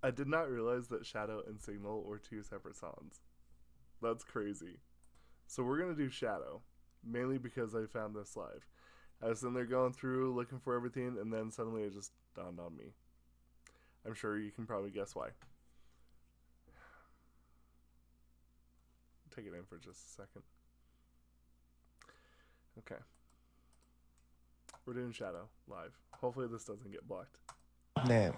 I did not realize that Shadow and Signal were two separate songs. That's crazy. So we're going to do Shadow, mainly because I found this live. I was sitting there going through, looking for everything, and then suddenly it just dawned on me. I'm sure you can probably guess why. Take it in for just a second. Okay. We're doing Shadow live. Hopefully this doesn't get blocked. 네.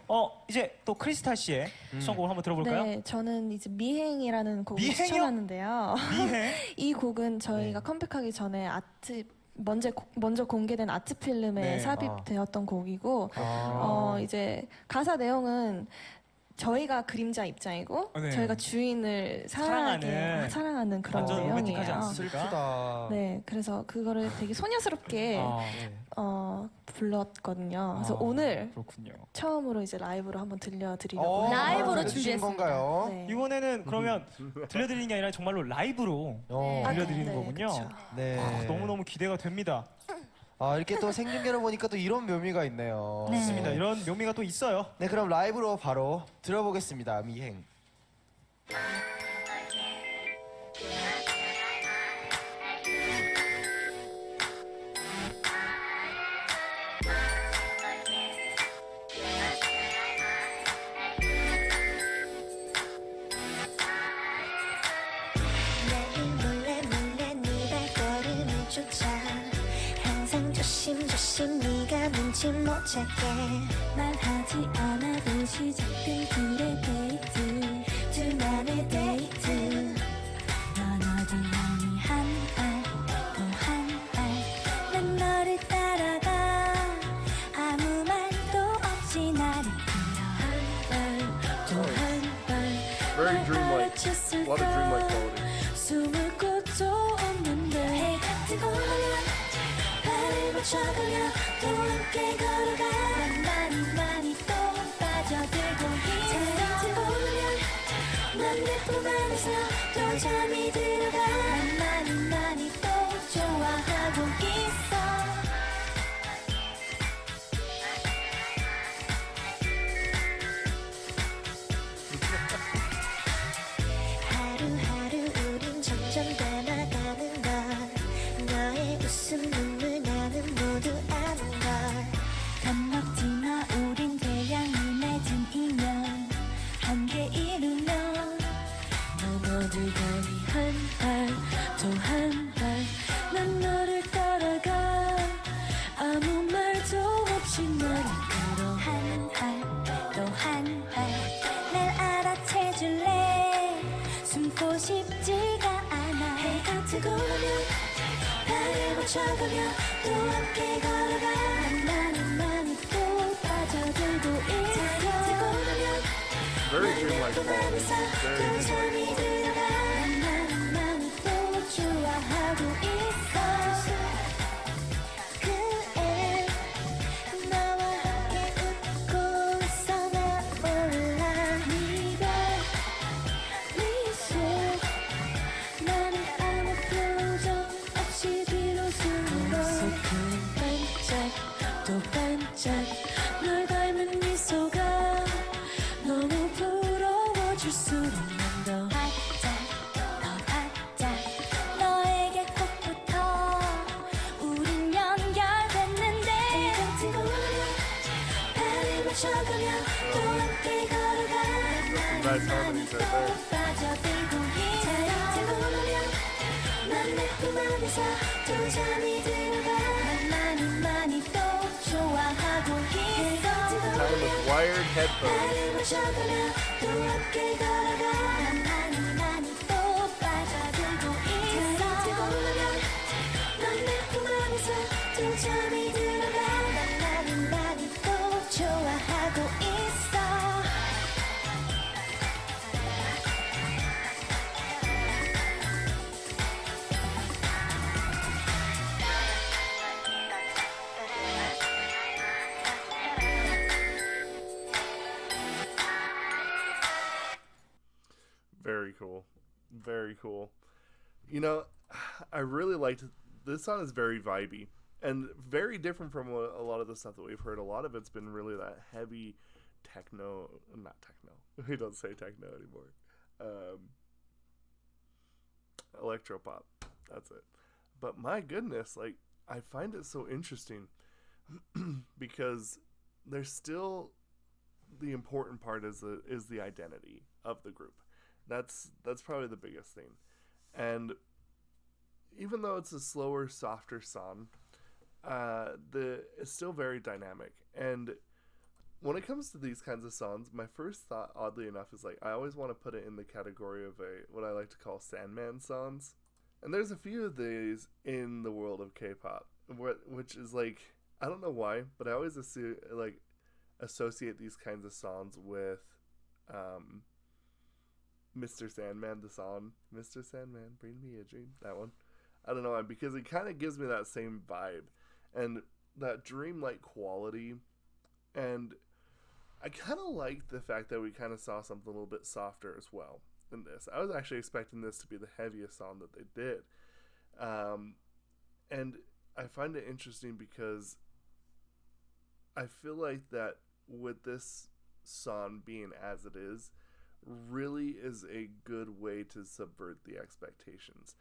이제 또 크리스탈 씨의 선곡을 한번 들어볼까요? 네, 저는 이제 미행이라는 곡을 미행이요? 추천하는데요. 미행? 이 곡은 저희가 컴백하기 전에 먼저 공개된 아트 필름에 네. 삽입되었던 곡이고, 이제 가사 내용은 저희가 그림자 입장이고, 네. 저희가 주인을 사랑하는 그런 완전 로맨틱하지 내용이에요. 않습니까? 슬프다. 네, 그래서 그거를 되게 소녀스럽게 불렀거든요. 그래서 오늘 그렇군요. 처음으로 이제 라이브로 한번 들려드리려고 라이브로 준비하신 준비했습니다. 건가요? 네. 이번에는 그러면 들려드리는 게 아니라 정말로 라이브로 들려드리는 네, 거군요. 그쵸. 네. 너무너무 기대가 됩니다. 이렇게 또 생중계로 보니까 또 이런 묘미가 있네요. 좋습니다. 이런 묘미가 또 있어요. 네, 그럼 라이브로 바로 들어보겠습니다. 미행. 매일 몰래 몰래 네 발걸음을 쫓아 항상 조심조심 네가 눈치 못 채게 말하지 않아도 시작된 둘의 데이트 둘만의 데이트 넌 어디 가니 한 알 또 한 알 난 너를 따라가 아무 말도 없이 나를 끌어 Very dreamlike. A lot of dreamlike quality. 숨을 곳도 없는데 해가 뜨고 오면 발을 맞춰가며 또 함께 걸어가 난 많이 또 빠져들고 해가 뜨고 오면 난 내 품 안에서 또 잠이 들어가 난 많이 또 좋아하고 있어 하루하루 우린 점점 닮아가는 걸 너의 웃음 눈물 나는 모두 아는 걸 겁먹지 마 우린 태양이 맺은 인연 함께 이루면 너모두 가니 한 발 또 한 발 난 너를 따라가 아무 말도 없이 너를 끌어 한 발 또 한 발 날 알아채줄래 숨고 싶지가 않아 해가 뜨고 오면 발을 맞춰가며 또 함께 걸어가 나는 많이 또 빠져들고 있어 해가 뜨고 오면 Very dreamlike quality. Very 또 dreamlike. 잠이 들어가 나는 많이 또 좋아하고 있어 그래 너와 함께 웃고 있어 나 몰라 네가 미소 나는 아무 표정 없이 뒤로 숨어 반짝 또 반짝 널 닮은 미소가 너무 부러워질수록 난 더 반짝 더 반짝 너에게 꼭 붙어 우린 연결됐는데 해가 뜨고 오면 발을 맞춰가며 또 함께 걸어가 Nice harmonies right there. 빠져들고 해가 뜨고 오면 난 내 품 안에서 또 잠이 들어가 많이 또 좋아하고 있어 Time with wired headphones. 발을 맞춰가며 또 함께 걸어가 많이 또 빠져들고 있어 뜨고 오면 넌 내 품 안에서 또 잠이 들어가 많이 또 좋아하고 있어 Very cool. Very cool. You know, I really liked this song is very vibey and very different from a lot of the stuff that we've heard. A lot of it's been really that heavy techno, not techno. We don't say techno anymore. Electropop. That's it. But my goodness, like, I find it so interesting because there's still the important part is the identity of the group. That's probably the biggest thing. And even though it's a slower, softer song, it's still very dynamic. And when it comes to these kinds of songs, my first thought, oddly enough, is like I always want to put it in the category of what I like to call Sandman songs. And there's a few of these in the world of K-pop, which is like, I don't know why, but I always associate these kinds of songs with Mr. Sandman, the song Mr. Sandman, Bring Me a Dream, that one. I don't know why, because it kind of gives me that same vibe and that dreamlike quality. And I kind of like the fact that we kind of saw something a little bit softer as well in this. I was actually expecting this to be the heaviest song that they did. And I find it interesting because I feel like that with this song being as it is, really is a good way to subvert the expectations.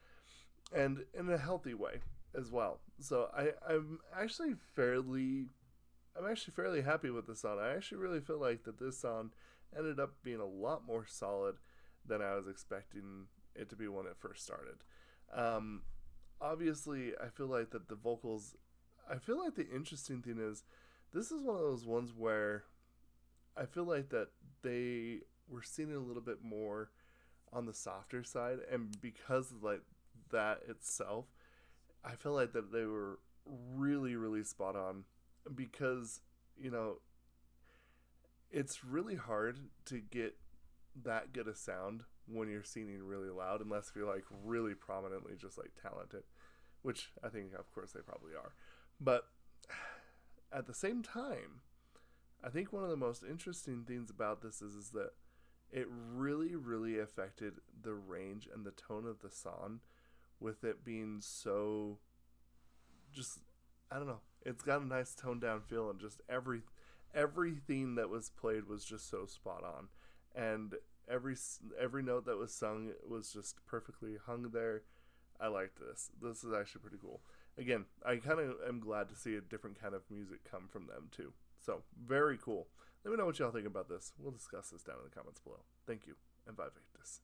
And in a healthy way as well. So I'm actually fairly happy with the song. I actually really feel like that this song ended up being a lot more solid than I was expecting it to be when it first started. Obviously, I feel like that the vocals, I feel like the interesting thing is, this is one of those ones where I feel like that they were seen a little bit more on the softer side, and because of like that itself, I feel like that they were really, really spot on, because, you know, it's really hard to get that good a sound when you're singing really loud, unless you're like really prominently just like talented, which I think of course they probably are. But at the same time, I think one of the most interesting things about this is that it really, really affected the range and the tone of the song, with it being so just, I don't know, it's got a nice toned down feel, and just everything that was played was just so spot on, and every note that was sung was just perfectly hung there. I liked this. This is actually pretty cool. Again, I kind of am glad to see a different kind of music come from them too. So, very cool. Let me know what y'all think about this. We'll discuss this down in the comments below. Thank you, and Vive Victus.